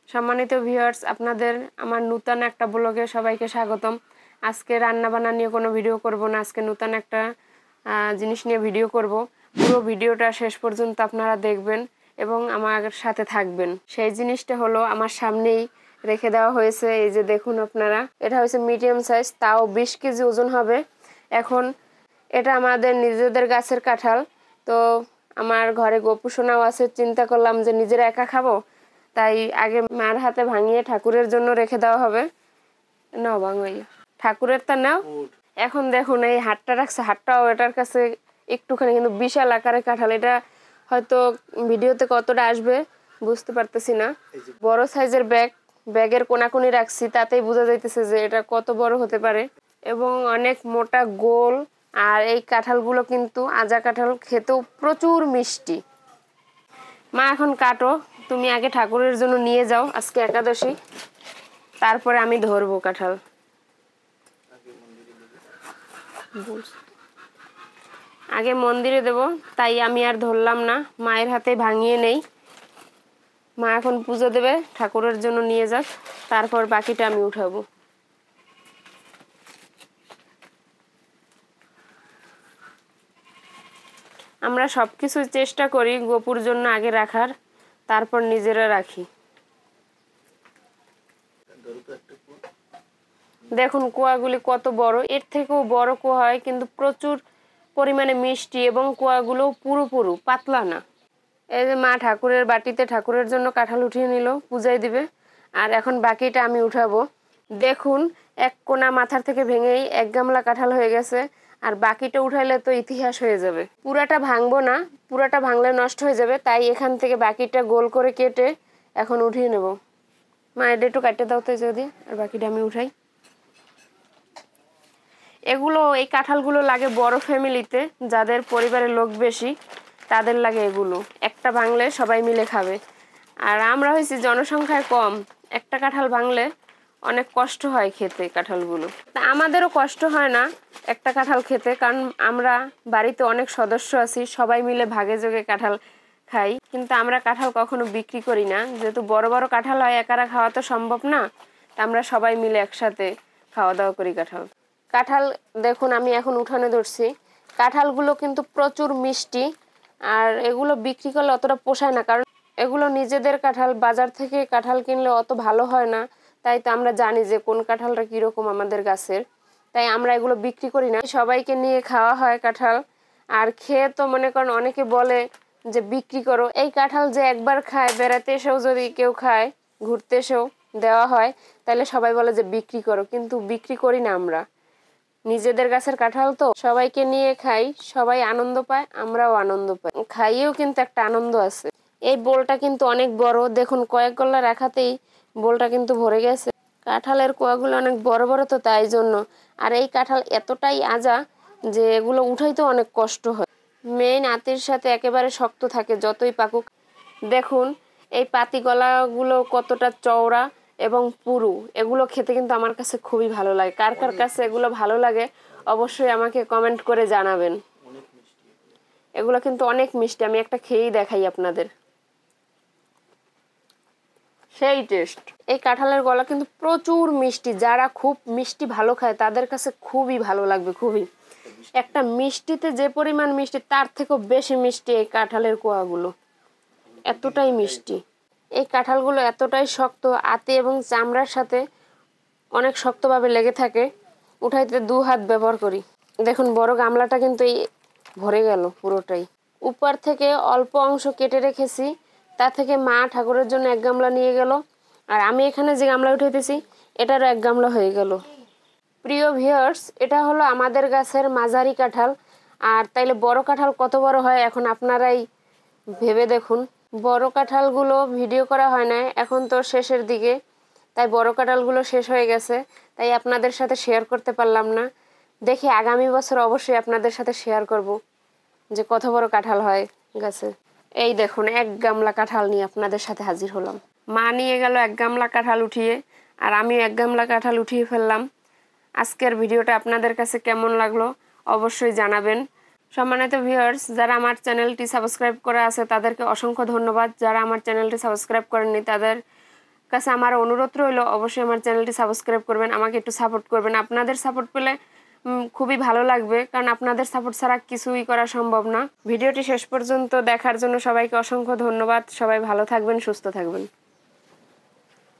সম্মানিত ভিউয়ার্স, আপনাদের আমার নতুন একটা ব্লগে সবাইকে স্বাগতম। আজকে রান্না বান্না নিয়ে কোনো ভিডিও করব না, আজকে নতুন একটা জিনিস নিয়ে ভিডিও করব। পুরো ভিডিওটা শেষ পর্যন্ত আপনারা দেখবেন এবং আমার সাথে থাকবেন। সেই জিনিসটা হলো আমার সামনেই রেখে দেওয়া হয়েছে। এই যে দেখুন আপনারা, এটা হচ্ছে মিডিয়াম সাইজ, তাও 20 কেজি ওজন হবে। এখন এটা আমাদের নিজেদের গাছের কাঁঠাল। তো আমার ঘরে গপু সোনাও আছে, চিন্তা করলাম যে নিজেরা একা খাবো, তাই আগে মার হাতে ভাঙিয়ে ঠাকুরের জন্য রেখে দেওয়া হবে। নাও ভাঙাইয়া ঠাকুরের তা নাও। এখন দেখুন এই হাটটা রাখছে, হাটটাও এটার কাছে একটুখানি, কিন্তু বিশাল আকারে কাঁঠাল। এটা হয়তো ভিডিওতে কতটা আসবে বুঝতে পারতেছি না। বড় সাইজের ব্যাগের কোনাকুনি রাখছি, তাতেই বোঝা যাইতেছে যে এটা কত বড় হতে পারে এবং অনেক মোটা গোল। আর এই কাঁঠালগুলো কিন্তু আজা কাঁঠাল, খেতেও প্রচুর মিষ্টি। মা এখন কাটো, তুমি আগে ঠাকুরের জন্য নিয়ে যাও, আজকে একাদশী, তারপরে আমি ধরবো কাঁঠাল। আগে মন্দিরে দেব, তাই আমি আর ধরলাম না, মায়ের হাতে ভাঙিয়ে নেই। মা এখন পুজো দেবে, ঠাকুরের জন্য নিয়ে যাক, তারপর বাকিটা আমি উঠাবো। আমরা সবকিছু চেষ্টা করি গোপুর জন্য আগে রাখার, তারপর নিজেরা রাখি। দেখুন কুয়াগুলি কত বড়, এর থেকেও বড় কুয়া হয়, কিন্তু প্রচুর পরিমাণে মিষ্টি এবং কুয়াগুলো পুরো পাতলা না। এই যে মা ঠাকুরের বাটিতে ঠাকুরের জন্য কাঁঠাল উঠিয়ে নিল, পূজায় দিবে। আর এখন বাকিটা আমি উঠাবো। দেখুন এক কোনা মাথার থেকে ভেঙেই 1 গামলা কাঁঠাল হয়ে গেছে, আর বাকিটা উঠাইলে তো ইতিহাস হয়ে যাবে। পুরাটা ভাঙবো না, পুরাটা ভাঙলে নষ্ট হয়ে যাবে, তাই এখান থেকে বাকিটা গোল করে কেটে এখন উঠিয়ে নেব। মা এটা একটু কাটতে দাও তো যদি, আর বাকিটা আমি উঠাই। এই কাঁঠালগুলো লাগে বড় ফ্যামিলিতে, যাদের পরিবারের লোক বেশি, তাদের লাগে এগুলো। একটা ভাঙলে সবাই মিলে খাবে। আর আমরা হয়েছি জনসংখ্যায় কম, একটা কাঁঠাল ভাঙলে অনেক কষ্ট হয় খেতে কাঁঠালগুলো। তা আমাদেরও কষ্ট হয় না একটা কাঁঠাল খেতে, কারণ আমরা বাড়িতে অনেক সদস্য আছি, সবাই মিলে ভাগে যোগে কাঁঠাল খাই। কিন্তু আমরা কাঁঠাল কখনো বিক্রি করি না, যেহেতু বড় বড় কাঁঠাল হয়, একারা খাওয়া তো সম্ভব না, তা আমরা সবাই মিলে একসাথে খাওয়া দাওয়া করি কাঁঠাল। দেখুন আমি এখন উঠানে ধরছি। কাঁঠালগুলো কিন্তু প্রচুর মিষ্টি, আর এগুলো বিক্রি করলে অতটা পোষায় না, কারণ এগুলো নিজেদের কাঁঠাল, বাজার থেকে কাঁঠাল কিনলে অত ভালো হয় না। তাই তো আমরা জানি যে কোন কাঁঠালটা কিরকম আমাদের গাছের, তাই আমরা এগুলো বিক্রি করি না, সবাইকে নিয়ে খাওয়া হয় কাঁঠাল। আর খেয়ে তো মনে করেন অনেকে বলে যে বিক্রি করো। এই কাঁঠাল যে একবার খায়, বেড়াতে এসেও যদি কেউ খায়, ঘুরতে এসেও দেওয়া হয়, তাহলে সবাই বলে যে বিক্রি করো, কিন্তু বিক্রি করি না আমরা। নিজেদের গাছের কাঁঠাল তো সবাইকে নিয়ে খাই, সবাই আনন্দ পায়, আমরাও আনন্দ পাই, খাইয়েও কিন্তু একটা আনন্দ আছে। এই বোলটা কিন্তু অনেক বড়, দেখুন কয়েক গল্লা রাখাতেই বোলটা কিন্তু ভরে গেছে। কাঁঠালের কোয়াগুলো অনেক বড় বড়, তো তাই জন্য। আর এই কাঁঠাল এতটাই আজা যে এগুলো উঠাইতে অনেক কষ্ট হয়। মেইন আতির সাথে একেবারে শক্ত থাকে যতই পাকুক। দেখুন এই পাতি গলাগুলো কতটা চওড়া এবং পুরু। এগুলো খেতে কিন্তু আমার কাছে খুবই ভালো লাগে। কার কার কাছে এগুলো ভালো লাগে অবশ্যই আমাকে কমেন্ট করে জানাবেন। এগুলো কিন্তু অনেক মিষ্টি, আমি একটা খেয়েই দেখাই আপনাদের, সেই টেস্ট। এই কাঁঠালের গলা কিন্তু প্রচুর মিষ্টি, যারা খুব মিষ্টি ভালো খায় তাদের কাছে খুবই ভালো লাগবে, খুবই। একটা মিষ্টিতে যে পরিমাণ মিষ্টি, তার থেকেও বেশি মিষ্টি এই কাঁঠালের কোয়াগুলো, এতটাই মিষ্টি। এই কাঁঠালগুলো এতটাই শক্ত, আতি এবং চামড়ার সাথে অনেক শক্তভাবে লেগে থাকে, উঠাইতে 2 হাত ব্যবহার করি। দেখুন বড় গামলাটা কিন্তু এই ভরে গেল পুরোটাই। উপর থেকে অল্প অংশ কেটে রেখেছি, তা থেকে মা ঠাকুরের জন্য 1 গামলা নিয়ে গেল, আর আমি এখানে যে গামলা উঠাইতেছি এটারও 1 গামলা হয়ে গেল। প্রিয় ভিউয়ার্স, এটা হলো আমাদের গাছের মাঝারি কাঁঠাল। আর তাইলে বড় কাঁঠাল কত বড় হয় এখন আপনারাই ভেবে দেখুন। বড় কাঁঠালগুলো ভিডিও করা হয় না, এখন তো শেষের দিকে, তাই বড় কাঁঠালগুলো শেষ হয়ে গেছে, তাই আপনাদের সাথে শেয়ার করতে পারলাম না। দেখি আগামী বছর অবশ্যই আপনাদের সাথে শেয়ার করব যে কত বড় কাঁঠাল হয় গাছে। এই দেখুন 1 গামলা কাঁঠাল নিয়ে আপনাদের সাথে হাজির হলাম। মা নিয়ে গেল 1 গামলা কাঁঠাল উঠিয়ে, আর আমি 1 গামলা কাঁঠাল উঠিয়ে ফেললাম। আজকের ভিডিওটা আপনাদের কাছে কেমন লাগলো অবশ্যই জানাবেন। সম্মানিত ভিউয়ার্স, যারা আমার চ্যানেলটি সাবস্ক্রাইব করা আছে তাদেরকে অসংখ্য ধন্যবাদ। যারা আমার চ্যানেলটি সাবস্ক্রাইব করেননি তাদের কাছে আমার অনুরোধ রইল, অবশ্যই আমার চ্যানেলটি সাবস্ক্রাইব করবেন, আমাকে একটু সাপোর্ট করবেন। আপনাদের সাপোর্ট পেলে খুবই ভালো লাগবে, কারণ আপনাদের সাপোর্ট ছাড়া কিছুই করা সম্ভব না। ভিডিওটি শেষ পর্যন্ত দেখার জন্য সবাইকে অসংখ্য ধন্যবাদ। সবাই ভালো থাকবেন, সুস্থ থাকবেন।